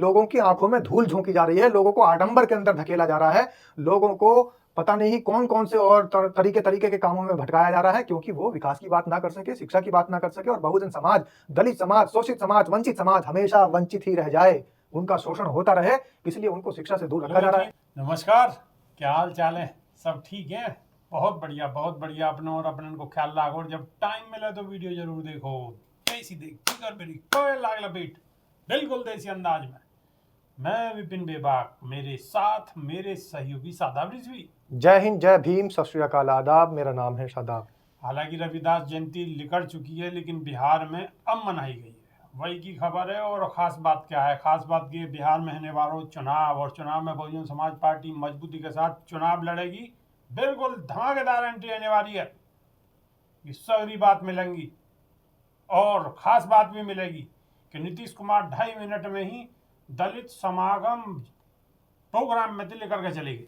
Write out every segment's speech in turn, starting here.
लोगों की आंखों में धूल झोंकी जा रही है, लोगों को आडंबर के अंदर धकेला जा रहा है, लोगों को पता नहीं कौन कौन से और तरीके के कामों में भटकाया जा रहा है, क्योंकि वो विकास की बात ना कर सके, शिक्षा की बात ना कर सके, और बहुजन समाज, दलित समाज, शोषित समाज, वंचित समाज हमेशा वंचित ही रह जाए, उनका शोषण होता रहे, इसलिए उनको शिक्षा से दूर रखा जा रहा है। नमस्कार, क्या हाल चाल है? सब ठीक है? बहुत बढ़िया। अपने और अपने को ख्याल रखो, और जब टाइम मिले तो वीडियो जरूर देखो। कैसी देख फिकर मेरी कोई लाग लपेट, बिल्कुल देसी अंदाज में। मैं विपिन बेबाक, मेरे साथ मेरे सहयोगी शादाब रिजवी। जय हिंद, जय भीम, सत श्री अकाल, आदाब। मेरा नाम है शादाब। हालांकि रविदास जयंती निकल चुकी है, लेकिन बिहार में अब मनाई गई है, वही की खबर है। और खास बात क्या है? खास बात की बिहार में होने वाला चुनाव, और चुनाव में बहुजन समाज पार्टी मजबूती के साथ चुनाव लड़ेगी। बिल्कुल धमाकेदार एंट्री आने वाली है, ये सगरी बात मिलेंगी। और ख़ास बात भी मिलेगी कि नीतीश कुमार 2.5 मिनट में ही दलित समागम प्रोग्राम में लेकर के चले गए।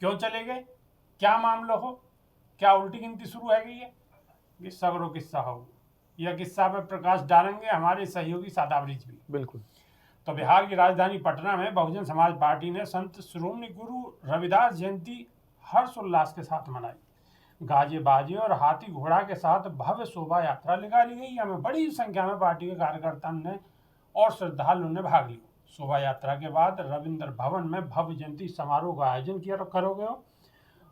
क्यों चले गए? क्या मामला हो? क्या उल्टी गिनती शुरू है गई है? ये सगरो किस्सा हो। यह किस्सा में प्रकाश डालेंगे हमारे सहयोगी शादाब रिजवी। बिल्कुल। तो बिहार की राजधानी पटना में बहुजन समाज पार्टी ने संत श्रोमणी गुरु रविदास जयंती हर्षोल्लास के साथ मनाई। गाजे बाजे और हाथी घोड़ा के साथ भव्य शोभा यात्रा निकाली गई। हमें बड़ी संख्या में पार्टी के कार्यकर्ताओं ने और श्रद्धालुओं ने भाग लिया। शोभा यात्रा के बाद रविंद्र भवन में भव्य जयंती समारोह का आयोजन किया गया।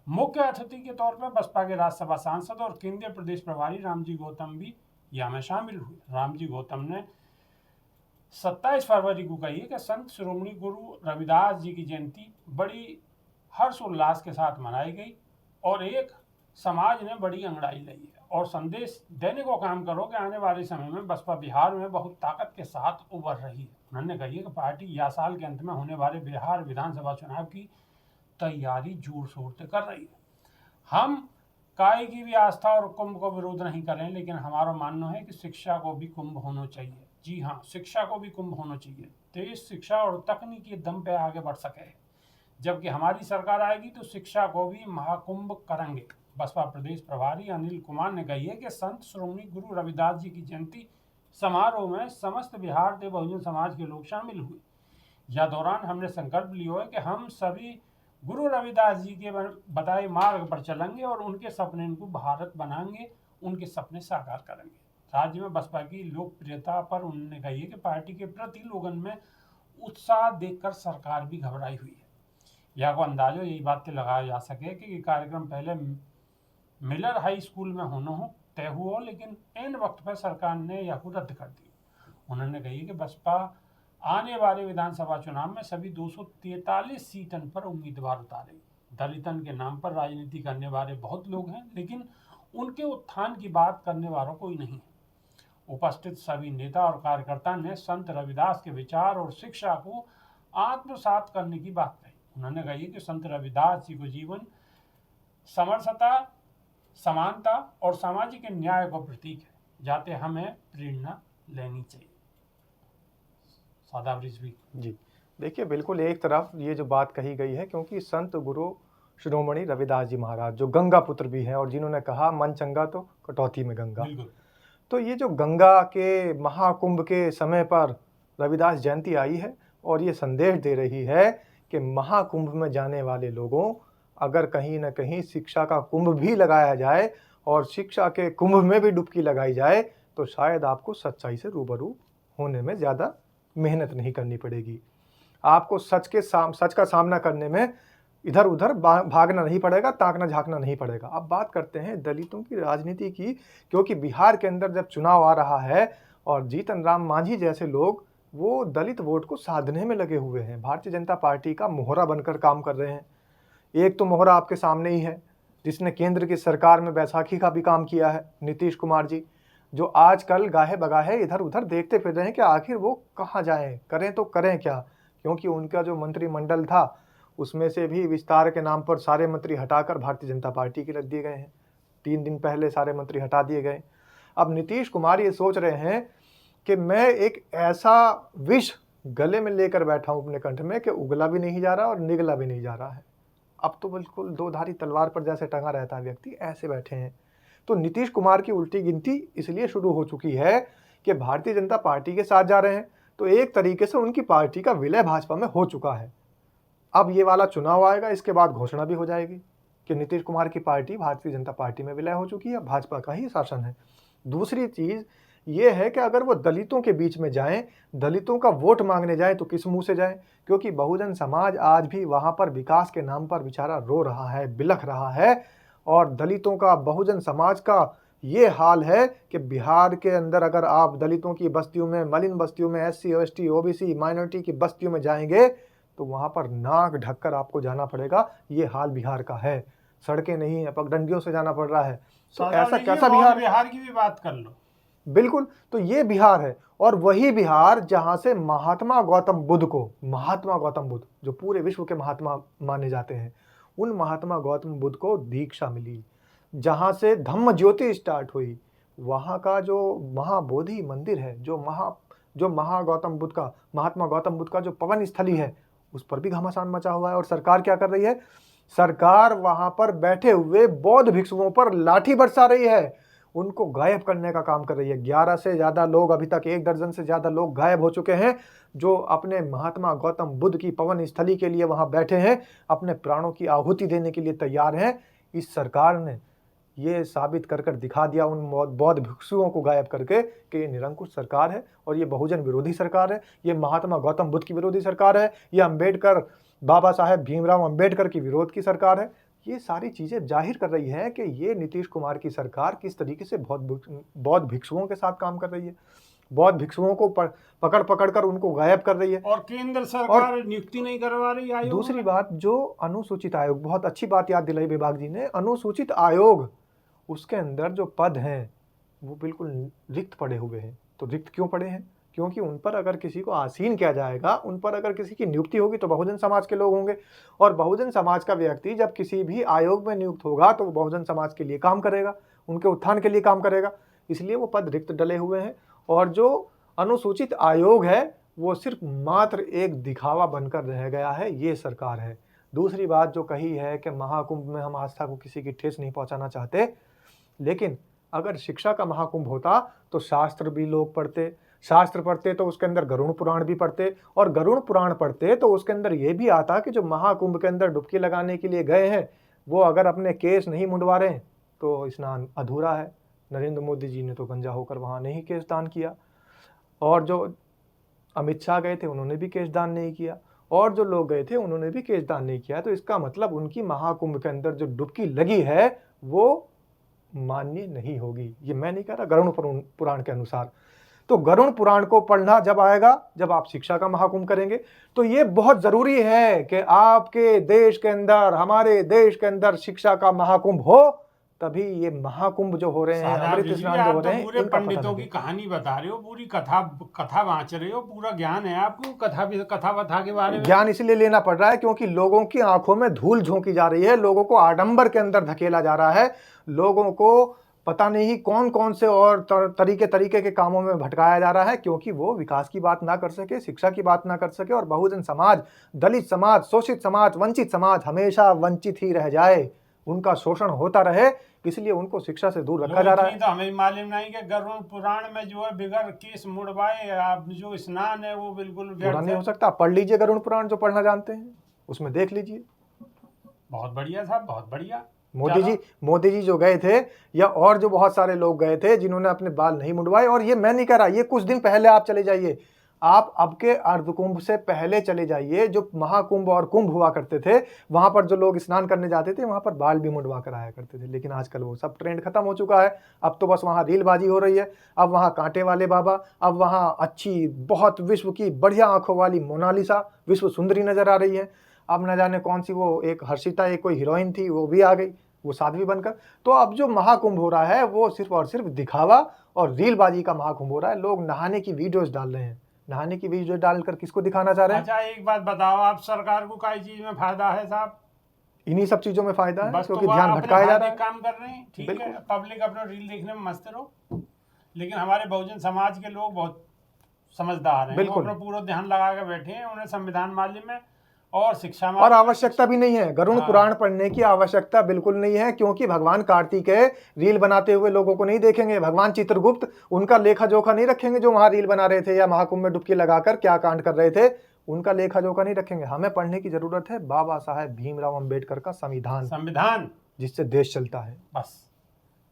मुख्य अतिथि के तौर पर बसपा के राज्यसभा सांसद और केंद्रीय प्रदेश प्रभारी रामजी गौतम भी यह में शामिल हुए। रामजी गौतम ने 27 फरवरी को कही है कि संत श्रोमणी गुरु रविदास जी की जयंती बड़ी हर्षोल्लास के साथ मनाई गई, और एक समाज ने बड़ी अंगड़ाई ली है और संदेश देने को काम करो कि आने वाले समय में बसपा बिहार में बहुत ताकत के साथ उभर रही है। उन्होंने कही है कि पार्टी या साल के अंत में होने वाले बिहार विधानसभा चुनाव की तैयारी जोर शोर से कर रही है। हम काय की भी आस्था और कुंभ को विरोध नहीं करें, लेकिन हमारा मानना है कि शिक्षा को भी कुंभ होना चाहिए। जी हाँ, शिक्षा को भी कुंभ होना चाहिए। देश शिक्षा और तकनीकी दम पे आगे बढ़ सके। जबकि हमारी सरकार आएगी तो शिक्षा को भी महाकुंभ करेंगे। बसपा प्रदेश प्रभारी अनिल कुमार ने कही है कि संत श्रोमणी गुरु रविदास जी की जयंती समारोह में समस्त बिहार के बहुजन समाज के लोग शामिल हुए। यह दौरान हमने संकल्प लिया है कि हम सभी गुरु रविदास जी के बताए मार्ग पर चलेंगे और उनके सपने को भारत बनाएंगे, उनके सपने साकार करेंगे। राज्य में बसपा की लोकप्रियता पर उन्होंने कही है कि पार्टी के प्रति लोगों में उत्साह देखकर सरकार भी घबराई हुई है। यह को अंदाजा यही बात लगाया जा सके कि कार्यक्रम पहले मिलर हाई स्कूल में होना हो तय हुआ, लेकिन एन वक्त पर सरकार ने यह को रद्द कर दी। उन्होंने कही कि बसपा आने वाले विधानसभा चुनाव में सभी 243 सीटन पर उम्मीदवार उतारेगी। दलितन के नाम पर राजनीति करने वाले बहुत लोग हैं, लेकिन उनके उत्थान की बात करने वालों कोई नहीं है। उपस्थित सभी नेता और कार्यकर्ता ने संत रविदास के विचार और शिक्षा को आत्मसात करने की बात कही। उन्होंने कही कि संत रविदास जी को जीवन समरसता, समानता और सामाजिक न्याय का प्रतीक है, जाते हमें प्रेरणा लेनी चाहिए। शादाब रिजवी जी देखिए, बिल्कुल एक तरफ ये जो बात कही गई है, क्योंकि संत गुरु शिरोमणि रविदास जी महाराज जो गंगा पुत्र भी हैं, और जिन्होंने कहा मन चंगा तो कटौती में गंगा, तो ये जो गंगा के महाकुंभ के समय पर रविदास जयंती आई है, और ये संदेश दे रही है कि महाकुंभ में जाने वाले लोगों, अगर कहीं ना कहीं शिक्षा का कुंभ भी लगाया जाए और शिक्षा के कुंभ में भी डुबकी लगाई जाए, तो शायद आपको सच्चाई से रूबरू होने में ज़्यादा मेहनत नहीं करनी पड़ेगी। आपको सच का सामना करने में इधर उधर भागना नहीं पड़ेगा, ताकना झांकना नहीं पड़ेगा। अब बात करते हैं दलितों की राजनीति की, क्योंकि बिहार के अंदर जब चुनाव आ रहा है और जीतन राम मांझी जैसे लोग वो दलित वोट को साधने में लगे हुए हैं, भारतीय जनता पार्टी का मोहरा बनकर काम कर रहे हैं। एक तो मोहरा आपके सामने ही है, जिसने केंद्र की सरकार में बैसाखी का भी काम किया है, नीतीश कुमार जी, जो आजकल गाहे बगाहे इधर उधर देखते फिर रहे हैं कि आखिर वो कहाँ जाएं, करें तो करें क्या, क्योंकि उनका जो मंत्रिमंडल था उसमें से भी विस्तार के नाम पर सारे मंत्री हटाकर भारतीय जनता पार्टी के रख दिए गए हैं। 3 दिन पहले सारे मंत्री हटा दिए गए। अब नीतीश कुमार ये सोच रहे हैं कि मैं एक ऐसा विष गले में लेकर बैठा हूँ अपने कंठ में कि उगला भी नहीं जा रहा और निगला भी नहीं जा रहा है। अब तो बिल्कुल दो धारी तलवार पर जैसे टंगा रहता है व्यक्ति, ऐसे बैठे हैं। तो नीतीश कुमार की उल्टी गिनती इसलिए शुरू हो चुकी है कि भारतीय जनता पार्टी के साथ जा रहे हैं, तो एक तरीके से उनकी पार्टी का विलय भाजपा में हो चुका है। अब ये वाला चुनाव आएगा, इसके बाद घोषणा भी हो जाएगी कि नीतीश कुमार की पार्टी भारतीय जनता पार्टी में विलय हो चुकी है, भाजपा का ही शासन है। दूसरी चीज़ ये है कि अगर वो दलितों के बीच में जाएं, दलितों का वोट मांगने जाएं तो किस मुंह से जाएं, क्योंकि बहुजन समाज आज भी वहाँ पर विकास के नाम पर बेचारा रो रहा है, बिलख रहा है। और दलितों का, बहुजन समाज का ये हाल है कि बिहार के अंदर अगर आप दलितों की बस्तियों में, मलिन बस्तियों में, SC ST OBC माइनॉरिटी की बस्तियों में जाएंगे तो वहाँ पर नाक ढककर आपको जाना पड़ेगा। ये हाल बिहार का है, सड़कें नहीं है, पगडंडियों से जाना पड़ रहा है। तो ऐसा कैसा बिहार? बिहार की भी बात कर लो। बिल्कुल, तो ये बिहार है, और वही बिहार जहाँ से महात्मा गौतम बुद्ध को, महात्मा गौतम बुद्ध जो पूरे विश्व के महात्मा माने जाते हैं, उन महात्मा गौतम बुद्ध को दीक्षा मिली, जहाँ से धम्म ज्योति स्टार्ट हुई। वहाँ का जो महाबोधि मंदिर है, जो महागौतम बुद्ध का, महात्मा गौतम बुद्ध का जो पवन स्थली है, उस पर भी घमासान मचा हुआ है। और सरकार क्या कर रही है? सरकार वहां पर बैठे हुए बौद्ध भिक्षुओं पर लाठी बरसा रही है, उनको गायब करने का काम कर रही है। 11 से ज्यादा लोग, अभी तक 1 दर्जन से ज्यादा लोग गायब हो चुके हैं, जो अपने महात्मा गौतम बुद्ध की पवन स्थली के लिए वहां बैठे हैं, अपने प्राणों की आहुति देने के लिए तैयार हैं। इस सरकार ने ये साबित कर दिखा दिया उन बौद्ध भिक्षुओं को गायब करके कि ये निरंकुश सरकार है और ये बहुजन विरोधी सरकार है, ये महात्मा गौतम बुद्ध की विरोधी सरकार है, ये अंबेडकर, बाबा साहेब भीमराव अंबेडकर की विरोध की सरकार है। ये सारी चीज़ें जाहिर कर रही हैं कि ये नीतीश कुमार की सरकार किस तरीके से बौद्ध भिक्षुओं के साथ काम कर रही है, बौद्ध भिक्षुओं को पकड़ पकड़ कर उनको गायब कर रही है। और केंद्र सरकार नियुक्ति नहीं करवा रही आयोग। दूसरी बात, जो अनुसूचित आयोग, बहुत अच्छी बात याद दिलाई विभाग जी ने, अनुसूचित आयोग, उसके अंदर जो पद हैं वो बिल्कुल रिक्त पड़े हुए हैं। तो रिक्त क्यों पड़े हैं? क्योंकि उन पर अगर किसी को आसीन किया जाएगा, उन पर अगर किसी की नियुक्ति होगी तो बहुजन समाज के लोग होंगे, और बहुजन समाज का व्यक्ति जब किसी भी आयोग में नियुक्त होगा तो वो बहुजन समाज के लिए काम करेगा, उनके उत्थान के लिए काम करेगा, इसलिए वो पद रिक्त डले हुए हैं। और जो अनुसूचित आयोग है वो सिर्फ मात्र एक दिखावा बनकर रह गया है, ये सरकार है। दूसरी बात जो कही है कि महाकुंभ में हम आस्था को किसी की ठेस नहीं पहुंचाना चाहते, लेकिन अगर शिक्षा का महाकुंभ होता तो शास्त्र भी लोग पढ़ते, शास्त्र पढ़ते तो उसके अंदर गरुड़ पुराण भी पढ़ते, और गरुड़ पुराण पढ़ते तो उसके अंदर ये भी आता कि जो महाकुंभ के अंदर डुबकी लगाने के लिए गए हैं वो अगर अपने केस नहीं मुंडवा रहे तो स्नान अधूरा है। नरेंद्र मोदी जी ने तो गंजा होकर वहाँ नहीं केस दान किया, और जो अमित शाह गए थे उन्होंने भी केस दान नहीं किया, और जो लोग गए थे उन्होंने भी केस दान नहीं किया। तो इसका मतलब उनकी महाकुंभ के अंदर जो डुबकी लगी है वो मान्य नहीं होगी। ये मैं नहीं कह रहा, गरुड़ पुराण के अनुसार। तो गरुड़ पुराण को पढ़ना जब आएगा, जब आप शिक्षा का महाकुंभ करेंगे, तो ये बहुत जरूरी है कि आपके देश के अंदर, हमारे देश के अंदर शिक्षा का महाकुंभ हो, तभी ये महाकुंभ जो हो रहे हैं, अमृत स्नान जो हो रहे हैं, पूरे पंडितों की कहानी बता रहे हो, पूरी कथा बाँच रहे हो, पूरा ज्ञान है आपको कथा बता के बारे में। ज्ञान इसलिए लेना पड़ रहा है क्योंकि लोगों की आंखों में धूल झोंकी जा रही है, लोगों को आडंबर के अंदर धकेला जा रहा है, लोगों को पता नहीं कौन कौन से और तरीके के कामों में भटकाया जा रहा है, क्योंकि वो विकास की बात ना कर सके, शिक्षा की बात ना कर सके, और बहुजन समाज, दलित समाज, शोषित समाज, वंचित समाज हमेशा वंचित ही रह जाए, उनका शोषण होता रहे, इसलिए उनको शिक्षा से दूर रखा जा रहा है। तो हमें मालूम नहीं कि गरुड़ पुराण में जो है बिगड़ केस मुड़वाए, आप जो स्नान है वो बिल्कुल पूरा नहीं हो सकता। पढ़ लीजिए गरुड़ पुराण, जो पढ़ना जानते हैं उसमें देख लीजिए। बहुत बढ़िया साहब, बहुत बढ़िया। मोदी जी जो गए थे, या और जो बहुत सारे लोग गए थे जिन्होंने अपने बाल नहीं मुंडवाए, और ये मैं नहीं कह रहा, ये कुछ दिन पहले आप चले जाइए, आप अब के अर्धकुंभ से पहले चले जाइए, जो महाकुंभ और कुंभ हुआ करते थे, वहां पर जो लोग स्नान करने जाते थे वहां पर बाल भी मुंडवा कर आया करते थे। लेकिन आजकल वो सब ट्रेंड खत्म हो चुका है, अब तो बस वहां रीलबाजी हो रही है। अब वहां कांटे वाले बाबा, अब वहां अच्छी, बहुत विश्व की बढ़िया आंखों वाली मोनालिसा, विश्व सुंदरी नजर आ रही है। अब न जाने कौन सी वो एक हर्षिता, एक कोई हीरोइन थी, वो भी आ गई, वो साध्वी बनकर। तो अब जो महाकुंभ हो रहा है वो सिर्फ और सिर्फ दिखावा और रीलबाजी का महाकुंभ हो रहा है। लोग नहाने की वीडियोस डाल रहे हैं, नहाने की वीडियो डालकर किसको दिखाना चाह रहे हैं? अच्छा एक बात बताओ, आप सरकार को कई चीज में फायदा है साहब? इन्हीं सब चीजों में फायदा है, क्योंकि तो ध्यान भटकाया जा रहा है। काम कर रहे हैं, ठीक है, पब्लिक अपना रील देखने में मस्त रहो, लेकिन हमारे बहुजन समाज के लोग बहुत समझदार हैं, वो अपना पूरा ध्यान लगा के बैठे हैं, उन्हें संविधान मालूम है, और शिक्षा और आवश्यकता भी नहीं है, गरुड़ हाँ। पुराण पढ़ने की आवश्यकता बिल्कुल नहीं है, क्योंकि भगवान कार्तिकेय रील बनाते हुए लोगों को नहीं देखेंगे। भगवान चित्रगुप्त उनका लेखा जोखा नहीं रखेंगे, जो वहां रील बना रहे थे या महाकुंभ में डुबकी लगाकर क्या कांड कर रहे थे, उनका लेखा जोखा नहीं रखेंगे। हमें पढ़ने की जरूरत है बाबा साहेब भीमराव अंबेडकर का संविधान, जिससे देश चलता है। बस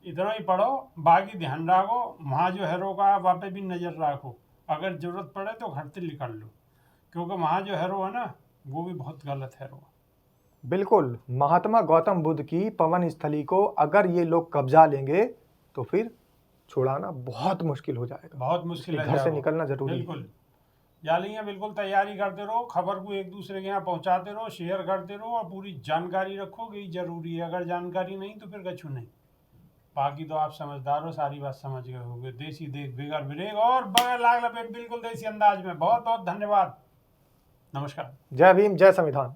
इतना ही पढ़ो, बाकी ध्यान रखो, वहाँ जो हेरो का वहाँ पे भी नजर रखो, अगर जरूरत पड़े तो घर से निकाल लो, क्योंकि वहाँ जो हेरो है ना वो भी बहुत गलत हेरो है। बिल्कुल, महात्मा गौतम बुद्ध की पवन स्थली को अगर ये लोग कब्जा लेंगे तो फिर छुड़ाना बहुत मुश्किल हो जाएगा, बहुत मुश्किल है, घर से निकलना जरूरी है। बिल्कुल जालियाँ, बिल्कुल तैयारी करते रहो, खबर को एक दूसरे के यहाँ पहुँचाते रहो, शेयर करते रहो और पूरी जानकारी रखोगे, ये जरूरी है। अगर जानकारी नहीं तो फिर कछु नहीं। बाकी तो आप समझदार हो, सारी बात समझ गए होगे। देसी देख बिगड़ बिरेग और बगैर लाग लपेट, बिल्कुल देसी अंदाज में। बहुत बहुत धन्यवाद, नमस्कार। जय भीम, जय संविधान।